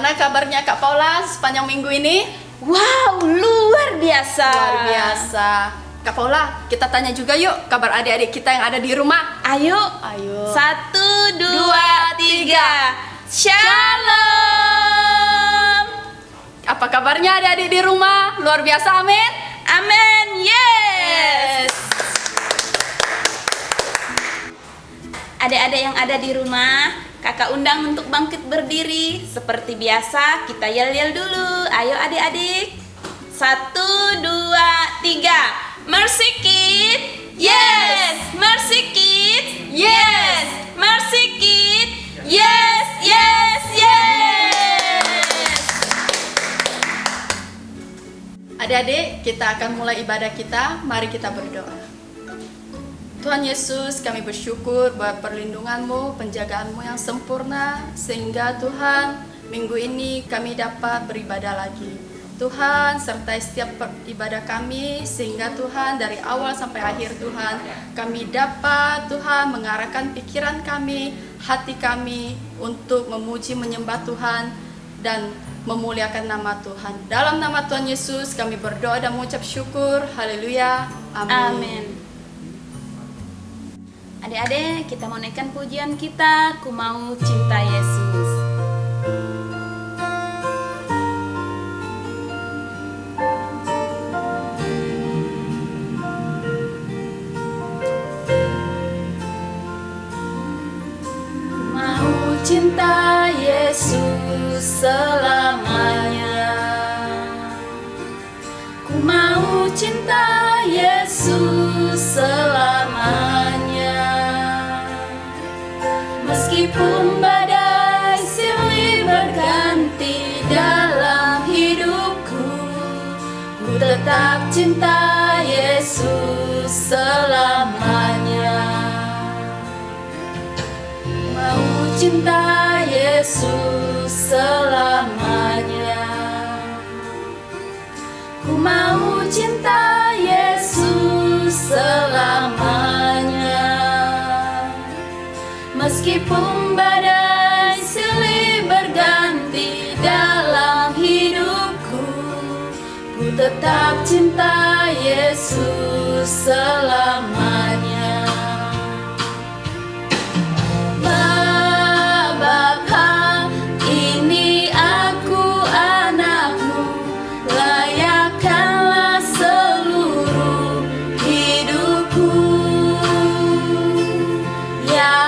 Bagaimana kabarnya Kak Paula sepanjang minggu ini? Wow, luar biasa. Luar biasa. Kak Paula, kita tanya juga yuk kabar adik-adik kita yang ada di rumah. Ayo. Ayo. 1, 2, 3. Shalom. Apa kabarnya adik-adik di rumah? Luar biasa, amin. Amin. Yes. Adik-adik yang ada di rumah, kakak undang untuk bangkit berdiri. Seperti biasa, kita yel-yel dulu. Ayo adik-adik. 1, 2, 3. Mercy Kids. Yes. Mercy Kids. Yes. Mercy Kids. Yes, yes, yes. Adik-adik, kita akan mulai ibadah kita. Mari kita berdoa. Tuhan Yesus, kami bersyukur buat perlindungan-Mu, penjagaan-Mu yang sempurna, sehingga Tuhan, minggu ini kami dapat beribadah lagi. Tuhan, sertai setiap ibadah kami, sehingga Tuhan dari awal sampai akhir Tuhan, kami dapat Tuhan mengarahkan pikiran kami, hati kami untuk memuji menyembah Tuhan dan memuliakan nama Tuhan. Dalam nama Tuhan Yesus kami berdoa dan mengucap syukur. Haleluya. Amin. Amin. Adik-adik, kita mau naikkan pujian kita, Ku Mau Cinta Yesus. Ku mau cinta Yesus selamanya. Ku mau cinta Yesus selamanya. Meskipun badai silih berganti dalam hidupku, ku tetap cinta Yesus selamanya. Mau cinta Yesus selamanya. Ku mau cinta Yesus selamanya. Meskipun badai silih berganti dalam hidupku, ku tetap cinta Yesus selamanya. Bapa, ini aku anakmu, layakkanlah seluruh hidupku. Ya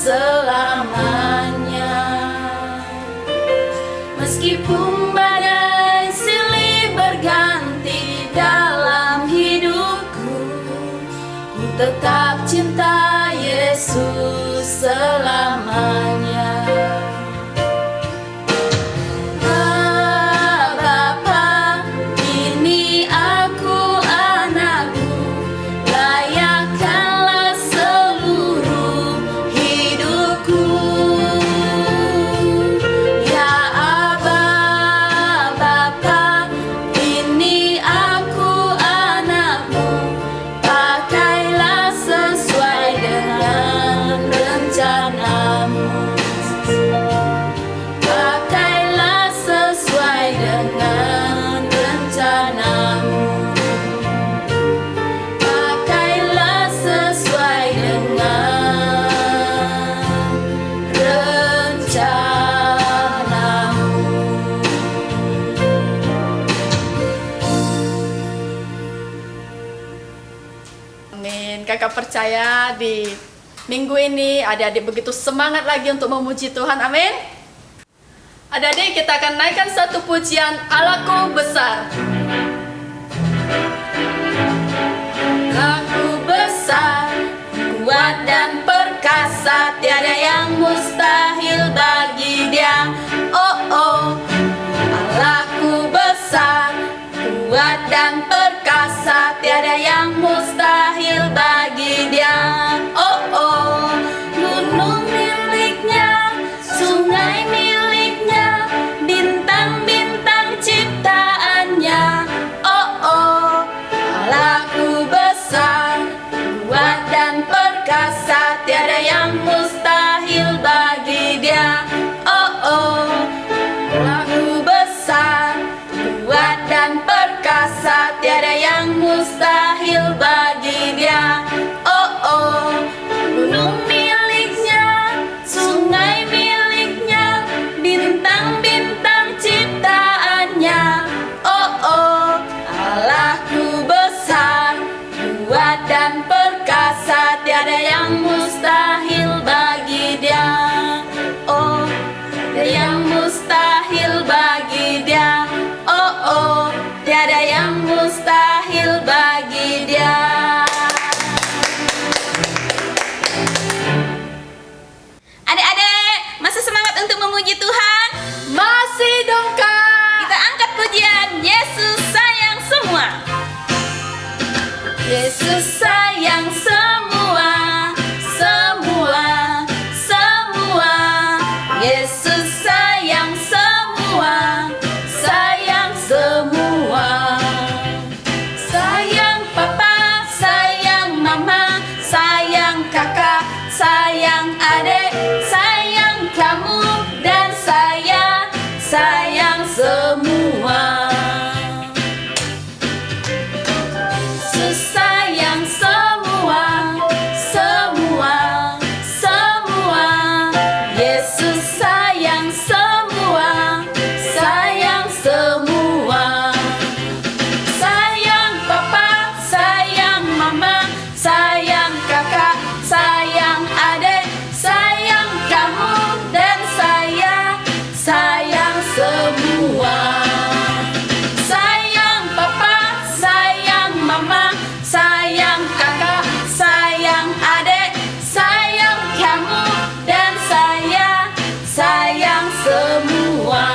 selamanya. Meskipun badai silih berganti dalam hidupku, ku tetap cinta Yesus selamanya. Bapa, ini aku anakmu, layakkanlah seluruh hidupku. Ya Aba, Bapa, ini aku anakmu, pakailah sesuai dengan rencanamu. Pakailah sesuai dengan rencanamu. Pakailah sesuai dengan rencanamu. Amin. Kakak percaya di minggu ini adik-adik begitu semangat lagi untuk memuji Tuhan. Amin. Adik-adik, kita akan naikkan satu pujian Allahku besar. Aku besar, kuat dan perkasa, tiada yang mustahil bagi Dia. Oh oh, Allahku kuat dan perkasa, tiada yang mustahil bagi Dia. Oh oh, gunung miliknya, sungai miliknya, bintang-bintang ciptaannya. Oh oh, Allahku besar, kuat dan perkasa, tiada yang mustahil bagi Dia. Oh oh, Allahku besar, kuat dan perkasa, tiada yang mustahil bagi Dia. Oh oh, gunung miliknya, sungai miliknya, bintang-bintang ciptaannya. Oh oh, Allahku besar, kuat dan perkasa, tiada yang mustahil bagi Dia. Oh, tiada yang mustahil bagi Dia. Oh oh, tiada yang mustahil bagi Dia. Adik-adik, masih semangat untuk memuji Tuhan? Masih dong Kak. Kita angkat pujian Yesus sayang semua. Yesus sayang semua, semua, semua. Yesus sayang semua, sayang semua. Sayang papa, sayang mama, sayang kakak, sayang adik, sayang kamu dan saya, sayang semua. Sayang semua, semua, semua. Yesus sayang semua, sayang semua. Sayang papa, sayang mama, sayang kakak, sayang adik, sayang kamu dan saya, sayang semua. Sayang papa, sayang mama, sayang kakak, sayang adik, sayang kamu dan saya, sayang semua.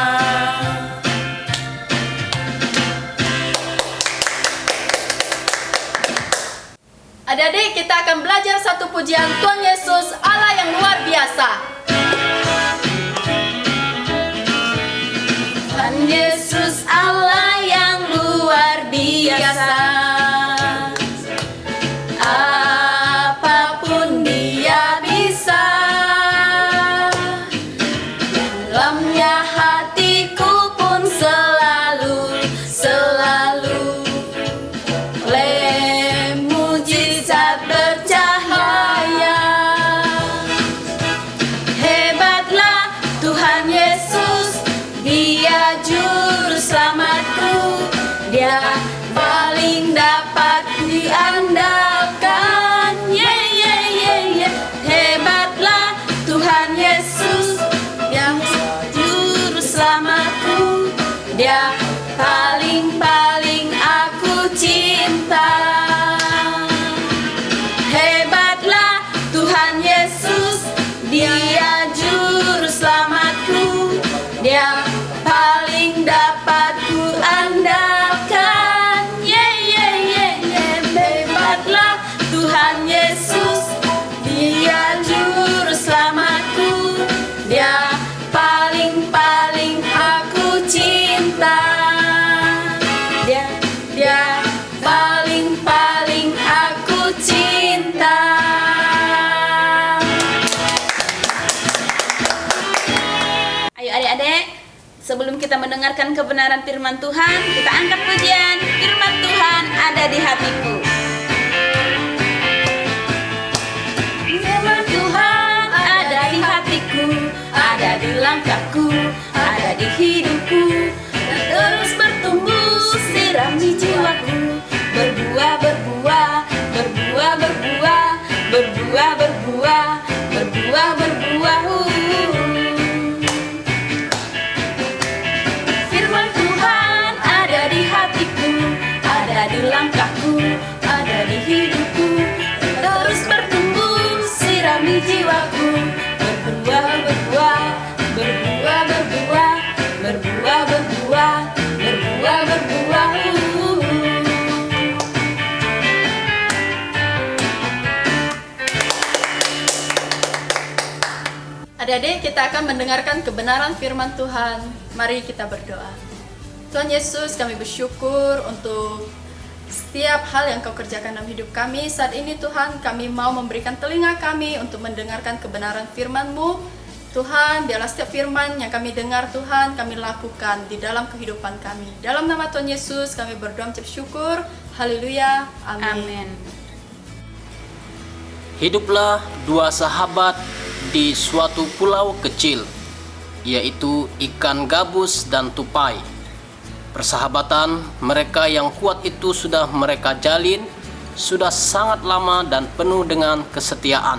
Adik-adik, kita akan belajar satu pujian Tuhan Yesus Allah yang luar biasa. Tuhan Yesus Allah yang luar biasa. Apapun Dia bisa. Dalamnya hatiku pun selalu, selalu oleh mujizat bercahaya. Hebatlah Tuhan Yesus, Dia juru selamatku, Dia paling dapat diandalkan. Yeah, yeah, yeah, yeah. Hebatlah Tuhan Yesus, yang juru selamatku, Dia paling aku cinta. Hebatlah Tuhan Yesus, Dia juru selamatku, Dia paling dapat ku andalkan. Yeah, yeah, yeah, yeah. Hebatlah Tuhan Yesus, Dia juru selamatku, Dia paling aku cinta. Dia paling aku cinta. Ayo adik-adik, sebelum kita mendengarkan kebenaran firman Tuhan, kita angkat pujian firman Tuhan ada di hatiku. Firman Tuhan ada di hatiku, ada di langkahku, ada di hidupku, dan terus bertumbuh, sirami jiwaku, berbuah, berbuah, berbuah, berbuah, berbuah, berbuah, berbuah, berbuah. Firman Tuhan ada di hatiku, ada di langkahku, ada di hidupku, terus bertumbuh, sirami jiwaku, berbuah, berbuah, berbuah, berbuah, berbuah, berbuah, berbuah, berbuah. Adik-adik, kita akan mendengarkan kebenaran firman Tuhan. Mari kita berdoa. Tuhan Yesus, kami bersyukur untuk setiap hal yang Kau kerjakan dalam hidup kami. Saat ini Tuhan, kami mau memberikan telinga kami untuk mendengarkan kebenaran firman-Mu. Tuhan, biarlah setiap firman yang kami dengar Tuhan, kami lakukan di dalam kehidupan kami. Dalam nama Tuhan Yesus, kami berdoa mengucap syukur. Haleluya. Amin. Hiduplah dua sahabat di suatu pulau kecil, yaitu ikan gabus dan tupai. Persahabatan mereka yang kuat itu sudah mereka jalin sudah sangat lama dan penuh dengan kesetiaan.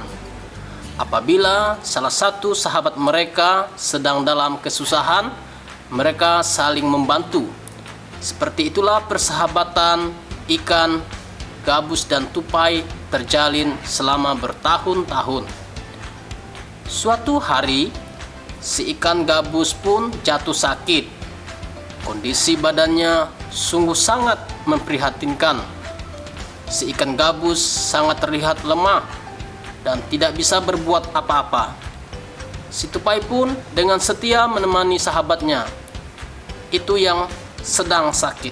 Apabila salah satu sahabat mereka sedang dalam kesusahan, mereka saling membantu. Seperti itulah persahabatan ikan gabus dan tupai terjalin selama bertahun-tahun. Suatu hari, si ikan gabus pun jatuh sakit. Kondisi badannya sungguh sangat memprihatinkan. Si ikan gabus sangat terlihat lemah dan tidak bisa berbuat apa-apa. Si tupai pun dengan setia menemani sahabatnya, itu yang sedang sakit.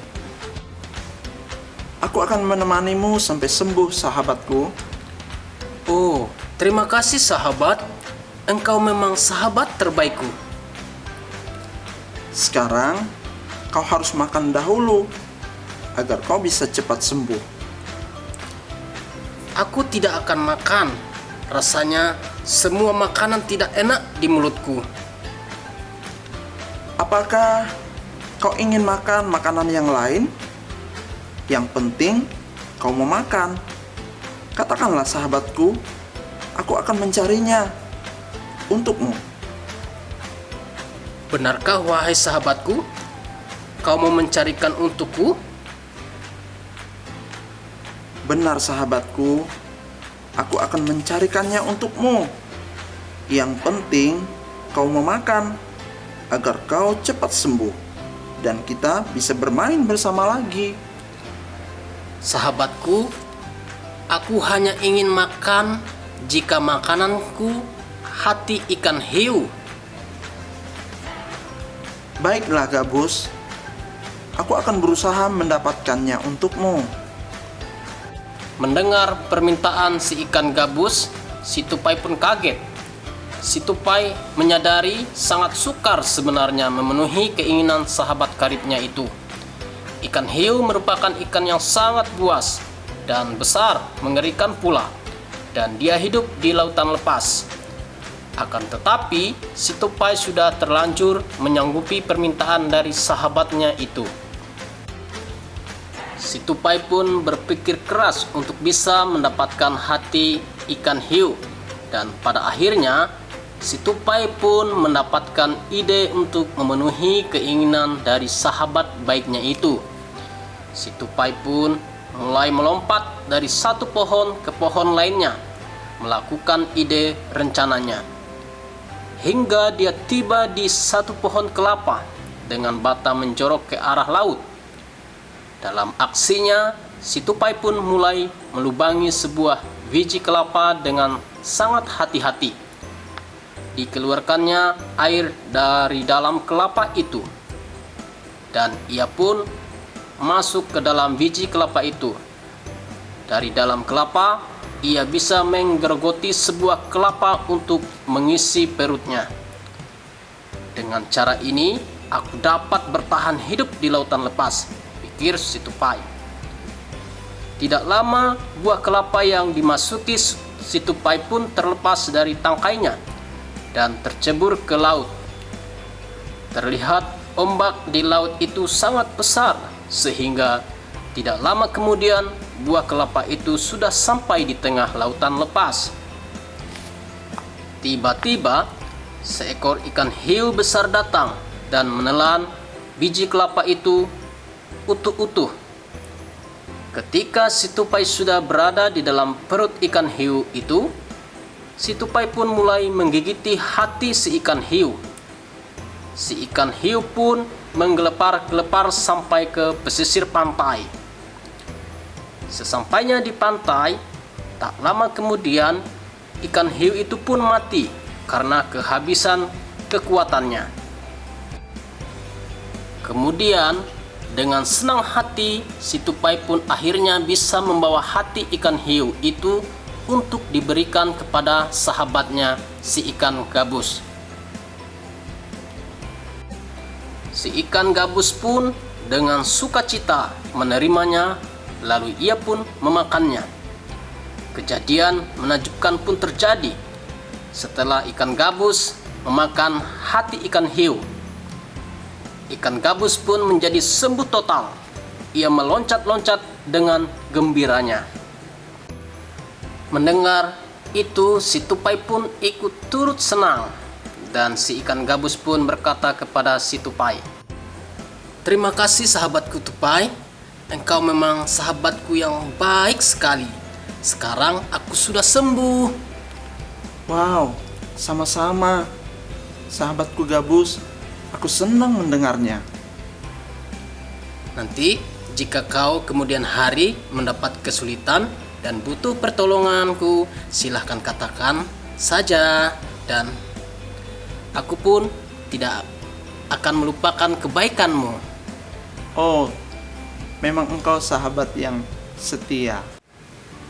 Aku akan menemanimu sampai sembuh, sahabatku. Oh, terima kasih sahabat. Engkau memang sahabat terbaikku. Sekarang, kau harus makan dahulu, agar kau bisa cepat sembuh. Aku tidak akan makan. Rasanya semua makanan tidak enak di mulutku. Apakah kau ingin makan makanan yang lain? Yang penting, kau mau makan. Katakanlah sahabatku, aku akan mencarinya untukmu. Benarkah wahai sahabatku? Kau mau mencarikan untukku? Benar sahabatku, aku akan mencarikannya untukmu. Yang penting, kau mau makan, agar kau cepat sembuh, dan kita bisa bermain bersama lagi. Sahabatku, aku hanya ingin makan jika makananku hati ikan hiu. Baiklah gabus, aku akan berusaha mendapatkannya untukmu. Mendengar permintaan si ikan gabus, si tupai pun kaget. Si tupai menyadari sangat sukar sebenarnya memenuhi keinginan sahabat karibnya itu. Ikan hiu merupakan ikan yang sangat buas dan besar, mengerikan pula, dan dia hidup di lautan lepas. Akan tetapi, si tupai sudah terlanjur menyanggupi permintaan dari sahabatnya itu. Si tupai pun berpikir keras untuk bisa mendapatkan hati ikan hiu, dan pada akhirnya si tupai pun mendapatkan ide untuk memenuhi keinginan dari sahabat baiknya itu. Si tupai pun mulai melompat dari satu pohon ke pohon lainnya, melakukan ide rencananya. Hingga dia tiba di satu pohon kelapa dengan batang menjorok ke arah laut. Dalam aksinya, si tupai pun mulai melubangi sebuah biji kelapa dengan sangat hati-hati. Dikeluarkannya air dari dalam kelapa itu, dan ia pun masuk ke dalam biji kelapa itu. Dari dalam kelapa, ia bisa menggerogoti sebuah kelapa untuk mengisi perutnya. Dengan cara ini, aku dapat bertahan hidup di lautan lepas, pikir si tupai. Tidak lama, buah kelapa yang dimasuki si tupai pun terlepas dari tangkainya dan tercebur ke laut. Terlihat ombak di laut itu sangat besar, sehingga tidak lama kemudian buah kelapa itu sudah sampai di tengah lautan lepas. Tiba-tiba, seekor ikan hiu besar datang dan menelan biji kelapa itu utuh-utuh. Ketika si tupai sudah berada di dalam perut ikan hiu itu, si tupai pun mulai menggigiti hati si ikan hiu. Si ikan hiu pun menggelepar-gelepar sampai ke pesisir pantai. Sesampainya di pantai, tak lama kemudian ikan hiu itu pun mati karena kehabisan kekuatannya. Kemudian dengan senang hati si tupai pun akhirnya bisa membawa hati ikan hiu itu untuk diberikan kepada sahabatnya si ikan gabus. Si ikan gabus pun dengan sukacita menerimanya, lalu ia pun memakannya. Kejadian menakjubkan pun terjadi setelah ikan gabus memakan hati ikan hiu. Ikan gabus pun menjadi sembuh total. Ia meloncat-loncat dengan gembiranya. Mendengar itu, si tupai pun ikut turut senang. Dan si ikan gabus pun berkata kepada si tupai, "Terima kasih sahabatku tupai, engkau memang sahabatku yang baik sekali. Sekarang aku sudah sembuh." Wow, sama-sama. Sahabatku gabus, aku senang mendengarnya. Nanti jika kau kemudian hari mendapat kesulitan dan butuh pertolonganku, silahkan katakan saja, dan aku pun tidak akan melupakan kebaikanmu. Oh, memang engkau sahabat yang setia.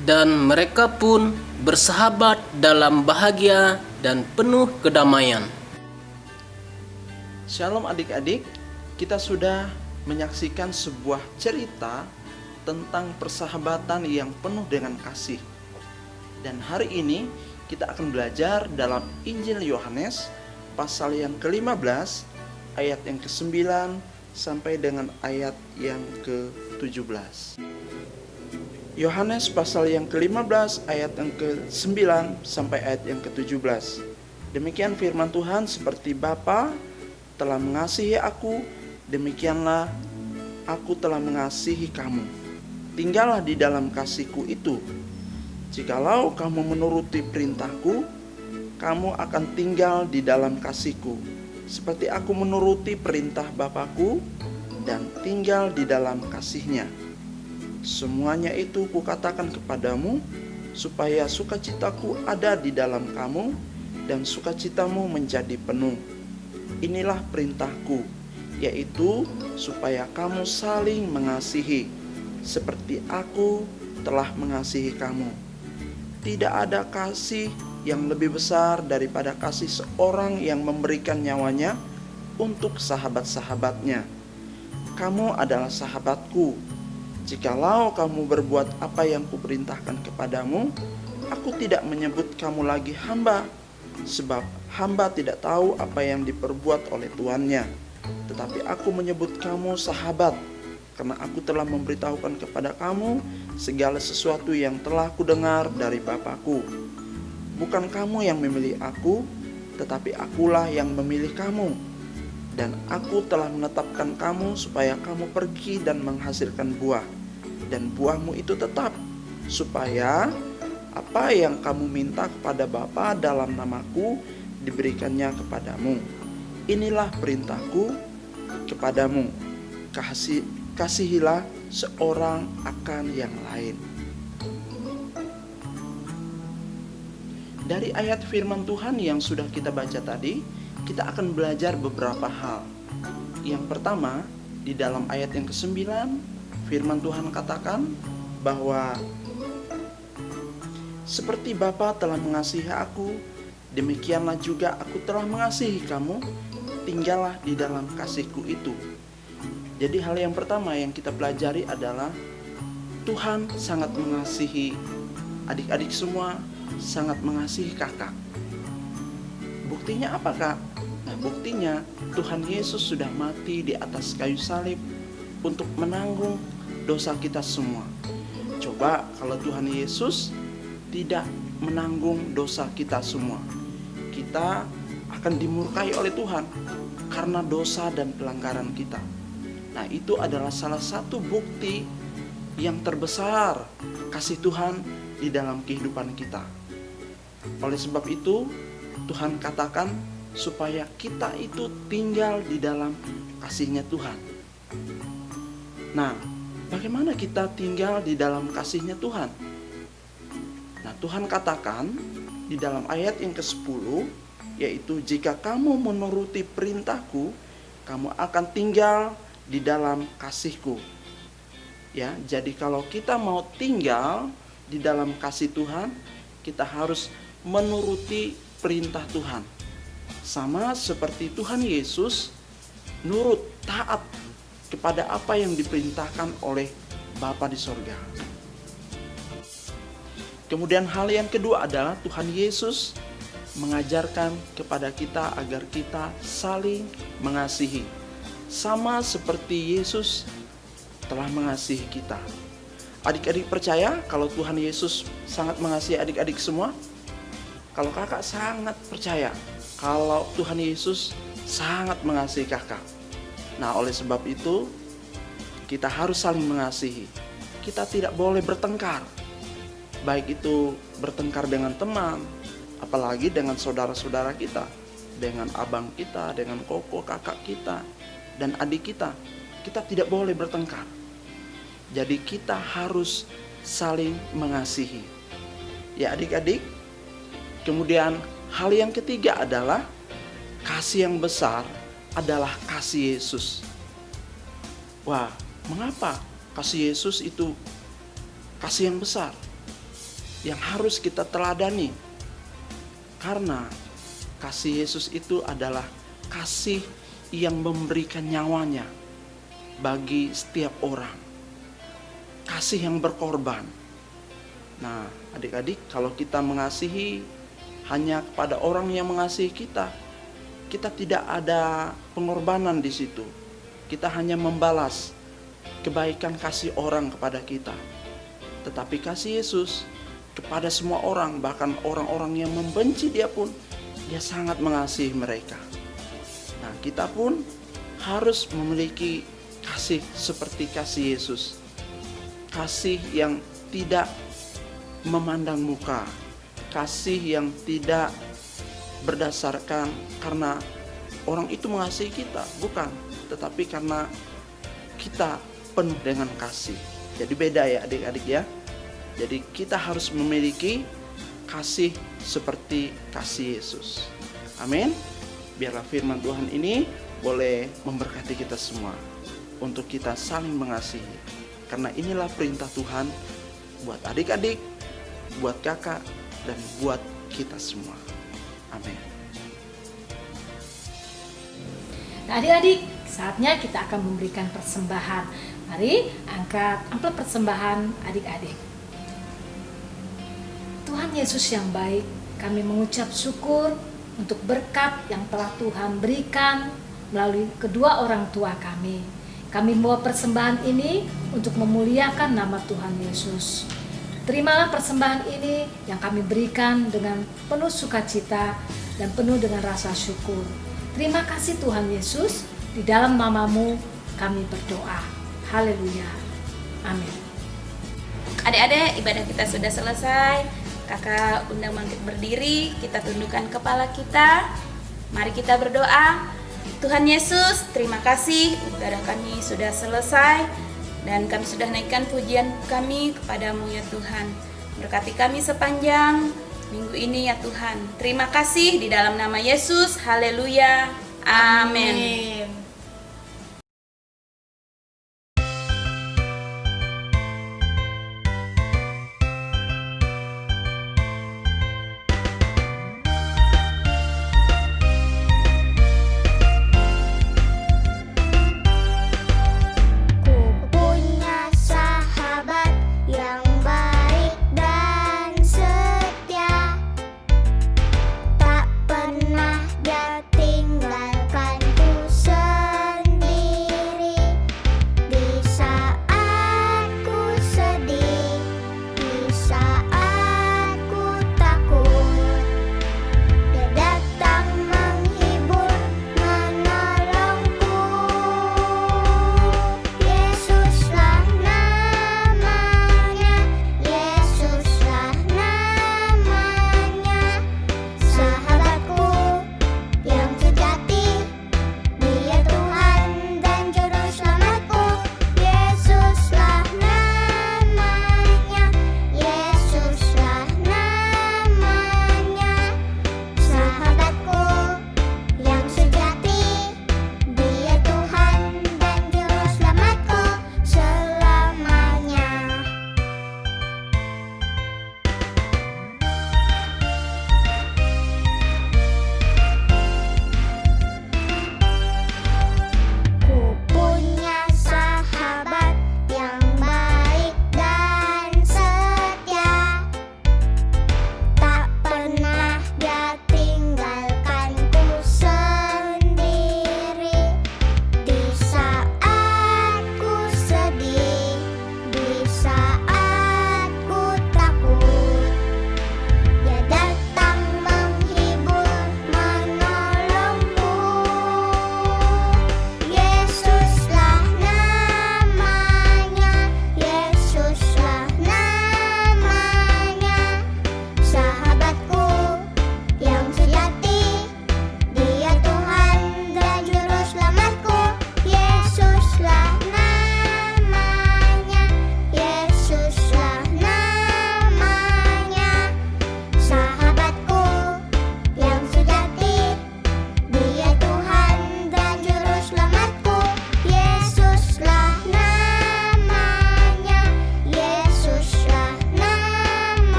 Dan mereka pun bersahabat dalam bahagia dan penuh kedamaian. Shalom adik-adik, kita sudah menyaksikan sebuah cerita tentang persahabatan yang penuh dengan kasih. Dan hari ini kita akan belajar dalam Injil Yohanes pasal yang ke-15 ayat yang ke-9 sampai dengan ayat yang ke-17. Yohanes pasal yang ke-15 ayat yang ke-9 sampai ayat yang ke-17. Demikian firman Tuhan, seperti Bapa telah mengasihi aku, demikianlah aku telah mengasihi kamu. Tinggallah di dalam kasihku itu. Jikalau kamu menuruti perintahku, kamu akan tinggal di dalam kasihku, seperti aku menuruti perintah Bapakku dan tinggal di dalam kasihnya. Semuanya itu kukatakan kepadamu, supaya sukacitaku ada di dalam kamu, dan sukacitamu menjadi penuh. Inilah perintahku, yaitu supaya kamu saling mengasihi, seperti aku telah mengasihi kamu. Tidak ada kasih yang lebih besar daripada kasih seorang yang memberikan nyawanya untuk sahabat-sahabatnya. Kamu adalah sahabatku, jikalau kamu berbuat apa yang kuperintahkan kepadamu. Aku tidak menyebut kamu lagi hamba, sebab hamba tidak tahu apa yang diperbuat oleh tuannya. Tetapi aku menyebut kamu sahabat, karena aku telah memberitahukan kepada kamu segala sesuatu yang telah kudengar dari Bapakku. Bukan kamu yang memilih aku, tetapi akulah yang memilih kamu. Dan aku telah menetapkan kamu supaya kamu pergi dan menghasilkan buah, dan buahmu itu tetap, supaya apa yang kamu minta kepada Bapa dalam namaku diberikannya kepadamu. Inilah perintahku kepadamu, kasihilah seorang akan yang lain. Dari ayat firman Tuhan yang sudah kita baca tadi, kita akan belajar beberapa hal. Yang pertama, di dalam ayat yang ke-9, firman Tuhan katakan bahwa seperti Bapa telah mengasihi aku, demikianlah juga aku telah mengasihi kamu, tinggallah di dalam kasihku itu. Jadi hal yang pertama yang kita pelajari adalah Tuhan sangat mengasihi adik-adik semua, sangat mengasihi kakak. Buktinya apa, Kak? Nah, buktinya Tuhan Yesus sudah mati di atas kayu salib untuk menanggung dosa kita semua. Coba kalau Tuhan Yesus tidak menanggung dosa kita semua, kita akan dimurkai oleh Tuhan karena dosa dan pelanggaran kita. Nah, itu adalah salah satu bukti yang terbesar kasih Tuhan di dalam kehidupan kita. Oleh sebab itu, Tuhan katakan supaya kita itu tinggal di dalam kasih-Nya Tuhan. Nah, bagaimana kita tinggal di dalam kasih-Nya Tuhan? Nah, Tuhan katakan di dalam ayat yang ke-10 yaitu jika kamu menuruti perintahku, kamu akan tinggal di dalam kasihku. Ya, jadi kalau kita mau tinggal di dalam kasih Tuhan, kita harus menuruti perintah Tuhan. Sama seperti Tuhan Yesus nurut, taat kepada apa yang diperintahkan oleh Bapa di sorga. Kemudian hal yang kedua adalah Tuhan Yesus mengajarkan kepada kita agar kita saling mengasihi. Sama seperti Yesus telah mengasihi kita. Adik-adik percaya kalau Tuhan Yesus sangat mengasihi adik-adik semua? Kalau kakak sangat percaya kalau Tuhan Yesus sangat mengasihi kakak. Nah, oleh sebab itu kita harus saling mengasihi. Kita tidak boleh bertengkar. Baik itu bertengkar dengan teman, apalagi dengan saudara-saudara kita, dengan abang kita, dengan koko kakak kita, dan adik kita. Kita tidak boleh bertengkar. Jadi kita harus saling mengasihi. Ya adik-adik. Kemudian hal yang ketiga adalah kasih yang besar adalah kasih Yesus. Wah, mengapa kasih Yesus itu kasih yang besar yang harus kita teladani? Karena kasih Yesus itu adalah kasih yang memberikan nyawanya bagi setiap orang. Kasih yang berkorban. Nah, adik-adik, kalau kita mengasihi hanya kepada orang yang mengasihi kita, kita tidak ada pengorbanan di situ. Kita hanya membalas kebaikan kasih orang kepada kita. Tetapi kasih Yesus kepada semua orang, bahkan orang-orang yang membenci dia pun, dia sangat mengasihi mereka. Nah, kita pun harus memiliki kasih seperti kasih Yesus. Kasih yang tidak memandang muka. Kasih yang tidak berdasarkan karena orang itu mengasihi kita, bukan, tetapi karena kita penuh dengan kasih. Jadi beda ya adik-adik ya. Jadi kita harus memiliki kasih seperti kasih Yesus. Amin. Biarlah firman Tuhan ini boleh memberkati kita semua untuk kita saling mengasihi. Karena inilah perintah Tuhan buat adik-adik, buat kakak, dan buat kita semua. Amin. Nah adik-adik, saatnya kita akan memberikan persembahan. Mari angkat amplop persembahan adik-adik. Tuhan Yesus yang baik, kami mengucap syukur untuk berkat yang telah Tuhan berikan melalui kedua orang tua kami. Kami membawa persembahan ini untuk memuliakan nama Tuhan Yesus. Terimalah persembahan ini yang kami berikan dengan penuh sukacita dan penuh dengan rasa syukur. Terima kasih Tuhan Yesus, di dalam nama-Mu kami berdoa. Haleluya. Amin. Adik-adik, ibadah kita sudah selesai. Kakak undang bangkit berdiri, kita tundukkan kepala kita. Mari kita berdoa. Tuhan Yesus, terima kasih ibadah kami sudah selesai dan kami sudah naikkan pujian kami kepadamu ya Tuhan. Berkati kami sepanjang minggu ini ya Tuhan. Terima kasih di dalam nama Yesus. Haleluya. Amin.